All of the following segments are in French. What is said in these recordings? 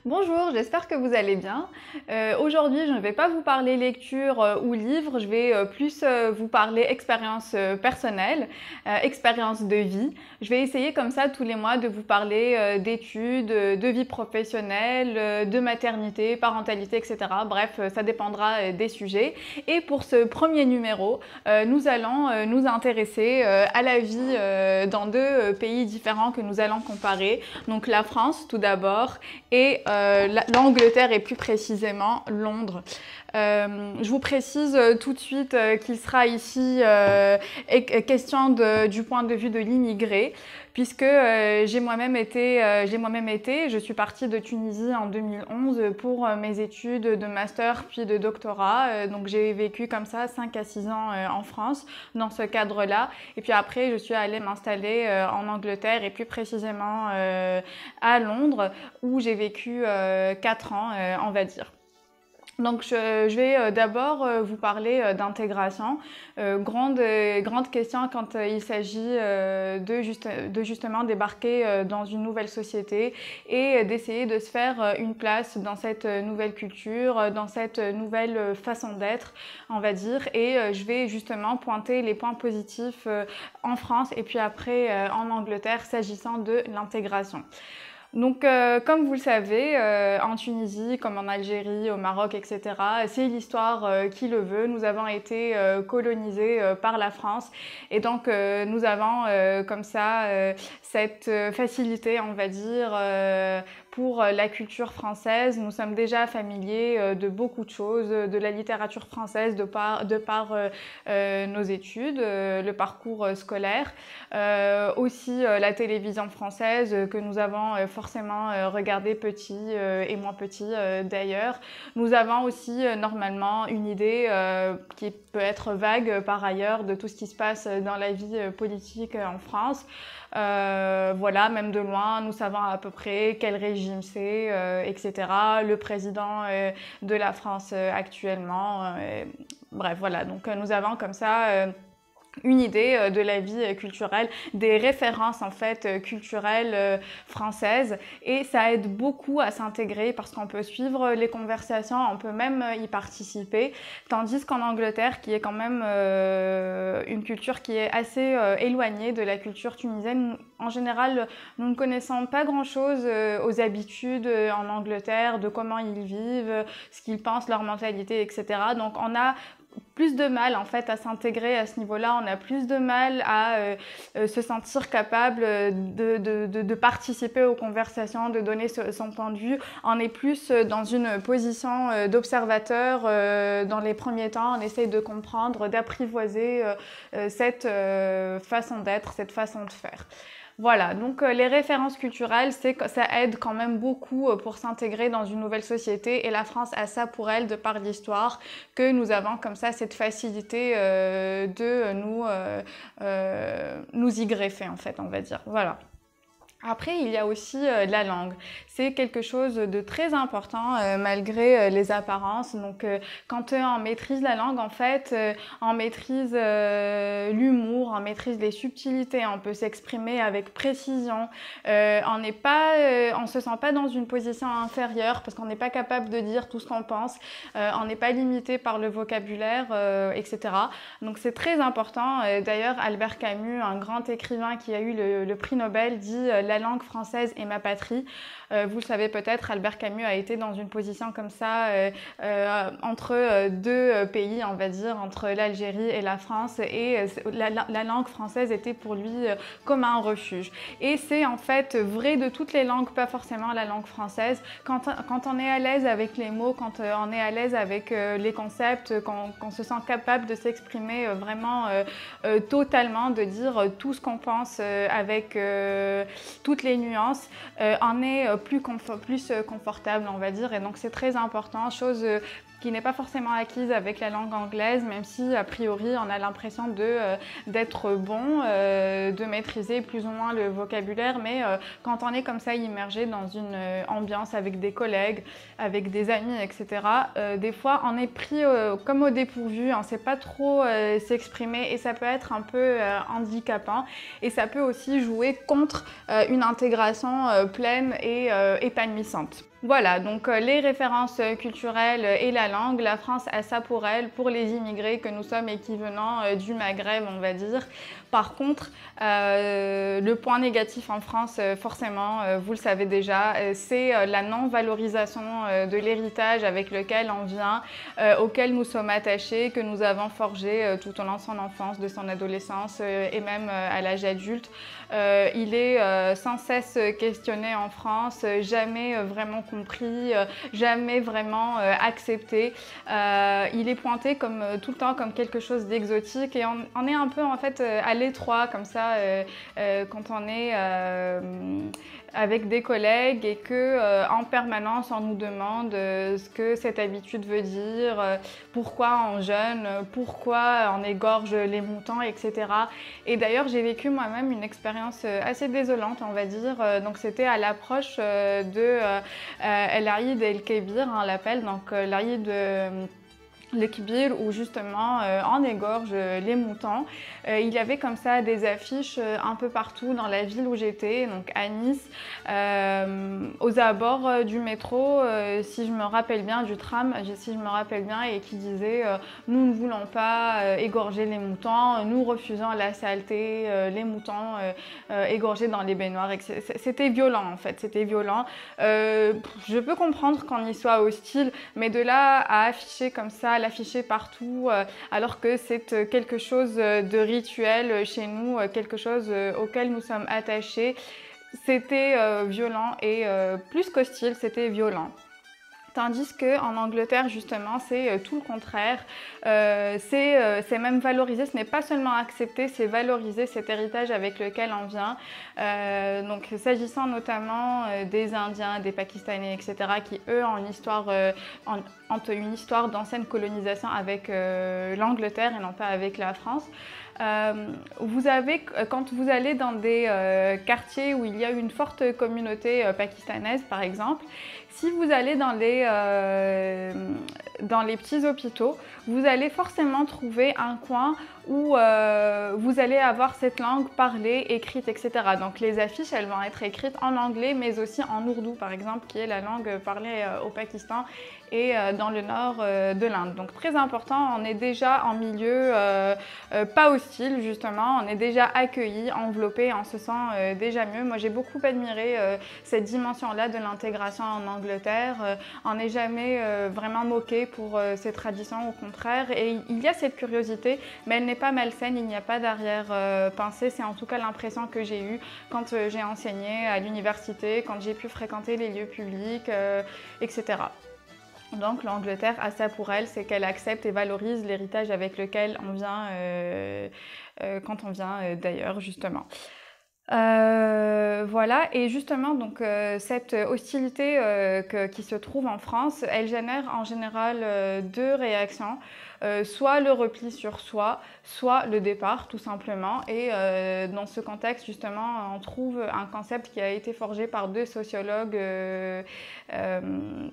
Bonjour, j'espère que vous allez bien. Aujourd'hui, je ne vais pas vous parler lecture ou livre, je vais plus vous parler expérience personnelle, expérience de vie. Je vais essayer comme ça tous les mois de vous parler d'études, de vie professionnelle, de maternité, parentalité, etc. Bref, ça dépendra des sujets. Et pour ce premier numéro, nous allons nous intéresser à la vie dans deux pays différents que nous allons comparer. Donc la France tout d'abord et l'Angleterre et plus précisément Londres. Je vous précise tout de suite qu'il sera ici question du point de vue de l'immigré, puisque j'ai moi-même été, je suis partie de Tunisie en 2011 pour mes études de master puis de doctorat. Donc j'ai vécu comme ça 5 à 6 ans en France dans ce cadre-là. Et puis après, je suis allée m'installer en Angleterre et plus précisément à Londres où j'ai vécu 4 ans, on va dire. Donc je vais d'abord vous parler d'intégration, grande question quand il s'agit de justement débarquer dans une nouvelle société et d'essayer de se faire une place dans cette nouvelle culture, dans cette nouvelle façon d'être, on va dire. Et je vais justement pointer les points positifs en France et puis après en Angleterre s'agissant de l'intégration. Donc, comme vous le savez, en Tunisie, comme en Algérie, au Maroc, etc., c'est l'histoire qui le veut. Nous avons été colonisés par la France et donc nous avons comme ça cette facilité, on va dire, pour la culture française. Nous sommes déjà familiers de beaucoup de choses, de la littérature française de par nos études, le parcours scolaire, aussi la télévision française que nous avons forcément regardé petit et moins petit d'ailleurs. Nous avons aussi normalement une idée qui peut être vague par ailleurs de tout ce qui se passe dans la vie politique en France. Voilà, même de loin, nous savons à peu près quel régime c'est, etc. Le président de la France actuellement. Bref, voilà, donc nous avons comme ça une idée de la vie culturelle, des références en fait culturelles françaises, et ça aide beaucoup à s'intégrer parce qu'on peut suivre les conversations, on peut même y participer, tandis qu'en Angleterre, qui est quand même une culture qui est assez éloignée de la culture tunisienne, en général nous ne connaissons pas grand-chose aux habitudes en Angleterre, de comment ils vivent, ce qu'ils pensent, leur mentalité, etc. Donc on a plus de mal en fait à s'intégrer à ce niveau-là, on a plus de mal à se sentir capable de participer aux conversations, de donner son point de vue. On est plus dans une position d'observateur dans les premiers temps, on essaye de comprendre, d'apprivoiser cette façon d'être, cette façon de faire. Voilà, donc les références culturelles, ça aide quand même beaucoup pour s'intégrer dans une nouvelle société, et la France a ça pour elle de par l'histoire, que nous avons comme ça cette facilité de nous y greffer en fait, on va dire. Voilà. Après, il y a aussi la langue. C'est quelque chose de très important malgré les apparences. Donc, quand on maîtrise la langue, en fait, on maîtrise l'humour, on maîtrise les subtilités, on peut s'exprimer avec précision. On se sent pas dans une position inférieure parce qu'on n'est pas capable de dire tout ce qu'on pense. On n'est pas limité par le vocabulaire, etc. Donc, c'est très important. D'ailleurs, Albert Camus, un grand écrivain qui a eu le prix Nobel, dit la langue française est ma patrie. Vous le savez peut-être, Albert Camus a été dans une position comme ça entre deux pays, on va dire, entre l'Algérie et la France, et la langue française était pour lui comme un refuge. Et c'est en fait vrai de toutes les langues, pas forcément la langue française. Quand on est à l'aise avec les mots, quand on est à l'aise avec les concepts, qu'on se sent capable de s'exprimer vraiment totalement, de dire tout ce qu'on pense avec toutes les nuances, on est plus confortable, on va dire, et donc c'est très important, chose qui n'est pas forcément acquise avec la langue anglaise, même si a priori on a l'impression d'être bon, de maîtriser plus ou moins le vocabulaire, mais quand on est comme ça immergé dans une ambiance avec des collègues, avec des amis, etc., des fois on est pris comme au dépourvu, on ne sait pas trop s'exprimer, et ça peut être un peu handicapant, et ça peut aussi jouer contre une intégration pleine et épanouissante. Voilà, donc les références culturelles et la langue, la France a ça pour elle, pour les immigrés que nous sommes et qui venant du Maghreb, on va dire. Par contre, le point négatif en France, forcément, vous le savez déjà, c'est la non-valorisation de l'héritage avec lequel on vient, auquel nous sommes attachés, que nous avons forgé tout au long de son enfance, de son adolescence et même à l'âge adulte. Il est sans cesse questionné en France, jamais vraiment compris, jamais vraiment accepté. Il est pointé comme tout le temps comme quelque chose d'exotique et on est un peu en fait à l'étroit comme ça quand on est avec des collègues et que en permanence on nous demande ce que cette habitude veut dire, pourquoi on jeûne, pourquoi on égorge les moutons, etc. Et d'ailleurs j'ai vécu moi-même une expérience assez désolante, on va dire. Donc c'était à l'approche de El Aïd el-Kébir, on l'appelle, donc l'Aïd le Kibir, où justement on égorge les moutons. Il y avait comme ça des affiches un peu partout dans la ville où j'étais, donc à Nice, aux abords du métro, si je me rappelle bien, du tram, si je me rappelle bien, et qui disait nous ne voulons pas égorger les moutons, nous refusons la saleté, les moutons égorgés dans les baignoires. C'était violent en fait, c'était violent. Je peux comprendre qu'on y soit hostile, mais de là à afficher comme ça, l'afficher partout, alors que c'est quelque chose de rituel chez nous, quelque chose auquel nous sommes attachés. C'était violent et plus qu'hostile, c'était violent. Tandis qu'en Angleterre, justement, c'est tout le contraire. C'est même valorisé, ce n'est pas seulement accepté, c'est valoriser cet héritage avec lequel on vient. Donc, s'agissant notamment des Indiens, des Pakistanais, etc., qui, eux, ont une histoire d'ancienne colonisation avec l'Angleterre et non pas avec la France. Quand vous allez dans des quartiers où il y a une forte communauté pakistanaise, par exemple, si vous allez dans les petits hôpitaux, vous allez forcément trouver un coin où vous allez avoir cette langue parlée, écrite, etc. Donc les affiches, elles vont être écrites en anglais, mais aussi en ourdou, par exemple, qui est la langue parlée au Pakistan et dans le nord de l'Inde. Donc très important, on est déjà en milieu pas hostile, justement, on est déjà accueilli, enveloppé, on se sent déjà mieux. Moi, j'ai beaucoup admiré cette dimension-là de l'intégration en Angleterre. On n'est jamais vraiment moqué pour ces traditions, au contraire. Et il y a cette curiosité, mais elle n'est pas malsaine, il n'y a pas d'arrière-pensée. C'est en tout cas l'impression que j'ai eue quand j'ai enseigné à l'université, quand j'ai pu fréquenter les lieux publics, etc. Donc l'Angleterre a ça pour elle, c'est qu'elle accepte et valorise l'héritage avec lequel on vient quand on vient d'ailleurs, justement. Voilà, et justement, donc cette hostilité qui se trouve en France, elle génère en général deux réactions. Soit le repli sur soi, soit le départ tout simplement. Et dans ce contexte justement, on trouve un concept qui a été forgé par deux sociologues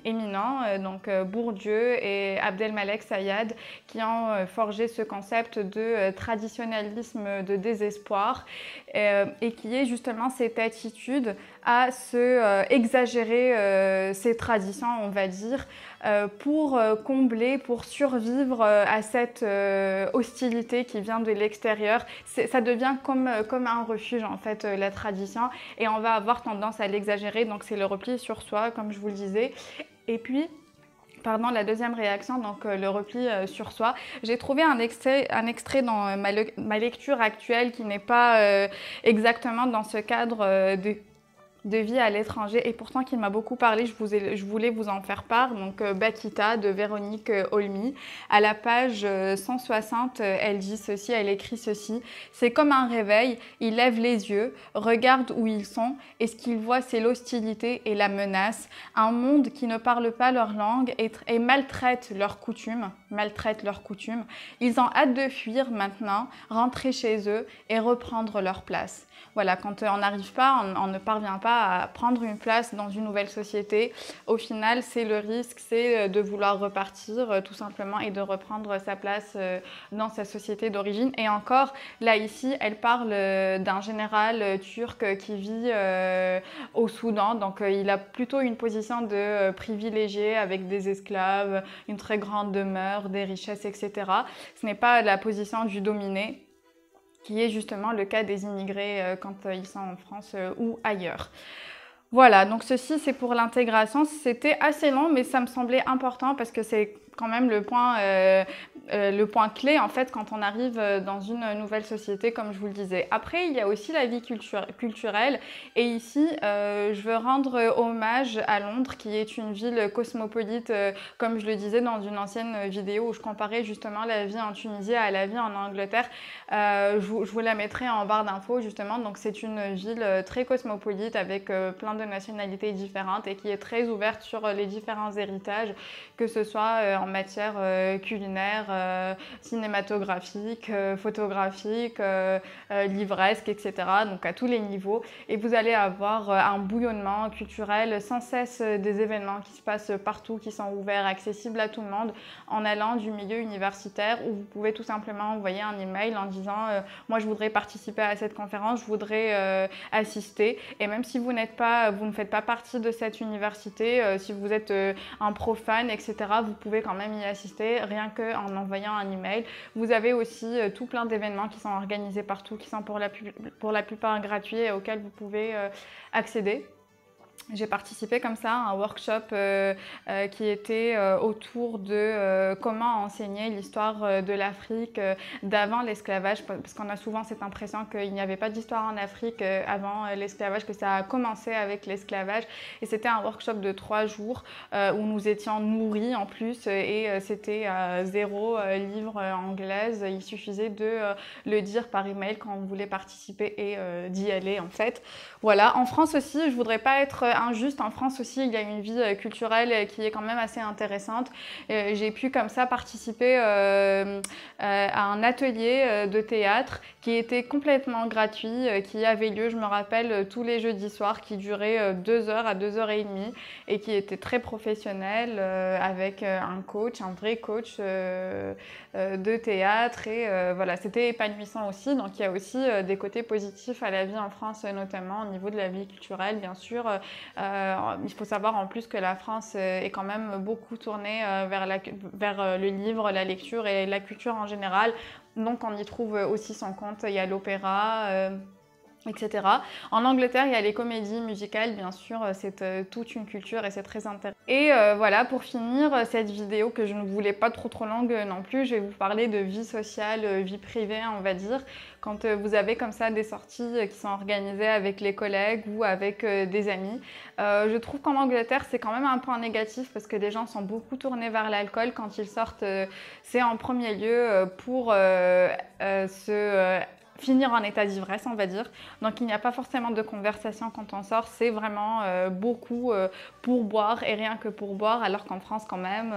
éminents, donc Bourdieu et Abdelmalek Sayad, qui ont forgé ce concept de traditionnalisme de désespoir et qui est justement cette attitude à se exagérer ces traditions, on va dire, pour combler, pour survivre à cette hostilité qui vient de l'extérieur. Ça devient comme un refuge en fait, la tradition, et on va avoir tendance à l'exagérer, donc c'est le repli sur soi, comme je vous le disais. Et puis, pardon, la deuxième réaction, donc le repli sur soi. J'ai trouvé un extrait dans ma lecture actuelle qui n'est pas exactement dans ce cadre de vie à l'étranger, et pourtant qui m'a beaucoup parlé. Je voulais vous en faire part. Donc Bakita de Véronique Olmy, à la page 160, elle dit ceci, elle écrit ceci: c'est comme un réveil, ils lèvent les yeux, regardent où ils sont, et ce qu'ils voient, c'est l'hostilité et la menace, un monde qui ne parle pas leur langue et maltraite leurs coutumes, maltraitent leurs coutumes. Ils ont hâte de fuir maintenant, rentrer chez eux et reprendre leur place. Voilà, quand on n'arrive pas, on ne parvient pas à prendre une place dans une nouvelle société, au final, c'est le risque, c'est de vouloir repartir tout simplement et de reprendre sa place dans sa société d'origine. Et encore, là ici, elle parle d'un général turc qui vit au Soudan, donc il a plutôt une position de privilégié avec des esclaves, une très grande demeure, des richesses, etc. Ce n'est pas la position du dominé, qui est justement le cas des immigrés quand ils sont en France ou ailleurs. Voilà, donc ceci c'est pour l'intégration. C'était assez long, mais ça me semblait important parce que c'est quand même le point clé en fait quand on arrive dans une nouvelle société, comme je vous le disais. Après, il y a aussi la vie culturelle, et ici je veux rendre hommage à Londres, qui est une ville cosmopolite, comme je le disais dans une ancienne vidéo où je comparais justement la vie en Tunisie à la vie en Angleterre. Je vous la mettrai en barre d'infos justement. Donc c'est une ville très cosmopolite avec plein de nationalités différentes et qui est très ouverte sur les différents héritages, que ce soit en matière culinaire, cinématographique, photographique, livresque, etc. Donc à tous les niveaux. Et vous allez avoir un bouillonnement culturel sans cesse, des événements qui se passent partout, qui sont ouverts, accessibles à tout le monde, en allant du milieu universitaire, où vous pouvez tout simplement envoyer un email en disant moi je voudrais participer à cette conférence, je voudrais assister. Et même si vous ne faites pas partie de cette université, si vous êtes un profane, etc., vous pouvez quand même y assister, rien qu'en envoyant un email. Vous avez aussi tout plein d'événements qui sont organisés partout, qui sont pour la plupart gratuits et auxquels vous pouvez accéder. J'ai participé comme ça à un workshop qui était autour de comment enseigner l'histoire de l'Afrique d'avant l'esclavage, parce qu'on a souvent cette impression qu'il n'y avait pas d'histoire en Afrique avant l'esclavage, que ça a commencé avec l'esclavage. Et c'était un workshop de 3 jours où nous étions nourris en plus, et c'était 0 livre anglaise. Il suffisait de le dire par email quand on voulait participer et d'y aller en fait. Voilà, en France aussi, je voudrais pas être injuste. En France aussi, il y a une vie culturelle qui est quand même assez intéressante. J'ai pu comme ça participer à un atelier de théâtre qui était complètement gratuit, qui avait lieu, je me rappelle, tous les jeudis soirs, qui durait 2 heures à 2 heures et demie et qui était très professionnel, avec un coach, un vrai coach de théâtre. Et voilà, c'était épanouissant aussi. Donc il y a aussi des côtés positifs à la vie en France, notamment au niveau de la vie culturelle, bien sûr. Il faut savoir en plus que la France est quand même beaucoup tournée vers le livre, la lecture et la culture en général. Donc on y trouve aussi son compte. Il y a l'opéra, etc. En Angleterre, il y a les comédies musicales, bien sûr, c'est toute une culture et c'est très intéressant. Et voilà, pour finir cette vidéo, que je ne voulais pas trop longue non plus, je vais vous parler de vie sociale, vie privée, on va dire. Quand vous avez comme ça des sorties qui sont organisées avec les collègues ou avec des amis. Je trouve qu'en Angleterre, c'est quand même un point négatif parce que les gens sont beaucoup tournés vers l'alcool. Quand ils sortent, c'est en premier lieu pour finir en état d'ivresse, on va dire. Donc il n'y a pas forcément de conversation quand on sort, c'est vraiment beaucoup pour boire et rien que pour boire, alors qu'en France quand même,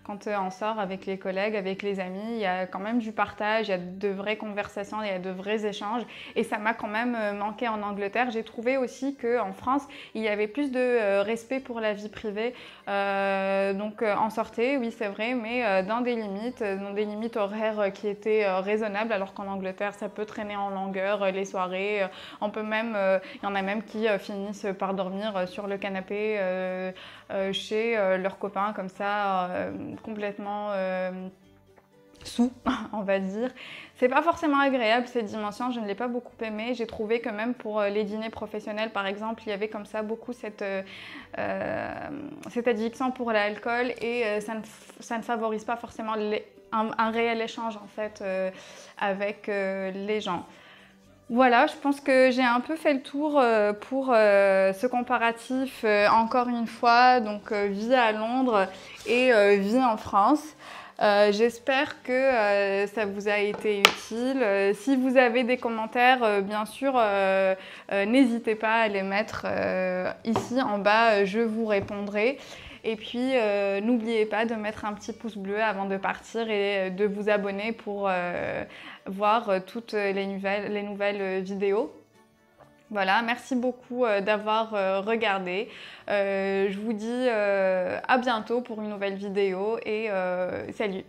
quand on sort avec les collègues, avec les amis, il y a quand même du partage, il y a de vraies conversations, il y a de vrais échanges, et ça m'a quand même manqué en Angleterre. J'ai trouvé aussi qu'en France, il y avait plus de respect pour la vie privée, donc on sortait, oui c'est vrai, mais dans des limites horaires qui étaient raisonnables, alors qu'en Angleterre, ça peut traîner en longueur les soirées. On peut même, il y en a même qui finissent par dormir sur le canapé chez leurs copains comme ça, complètement sous, on va dire. C'est pas forcément agréable cette dimension, je ne l'ai pas beaucoup aimé. J'ai trouvé que même pour les dîners professionnels par exemple, il y avait comme ça beaucoup cette addiction pour l'alcool, et ça ne favorise pas forcément un réel échange en fait avec les gens. Voilà, je pense que j'ai un peu fait le tour pour ce comparatif, encore une fois, donc vie à Londres et vie en France. J'espère que ça vous a été utile. Si vous avez des commentaires, bien sûr, n'hésitez pas à les mettre ici en bas, je vous répondrai. Et puis, n'oubliez pas de mettre un petit pouce bleu avant de partir et de vous abonner pour voir toutes les nouvelles vidéos. Voilà, merci beaucoup d'avoir regardé. Je vous dis à bientôt pour une nouvelle vidéo et salut!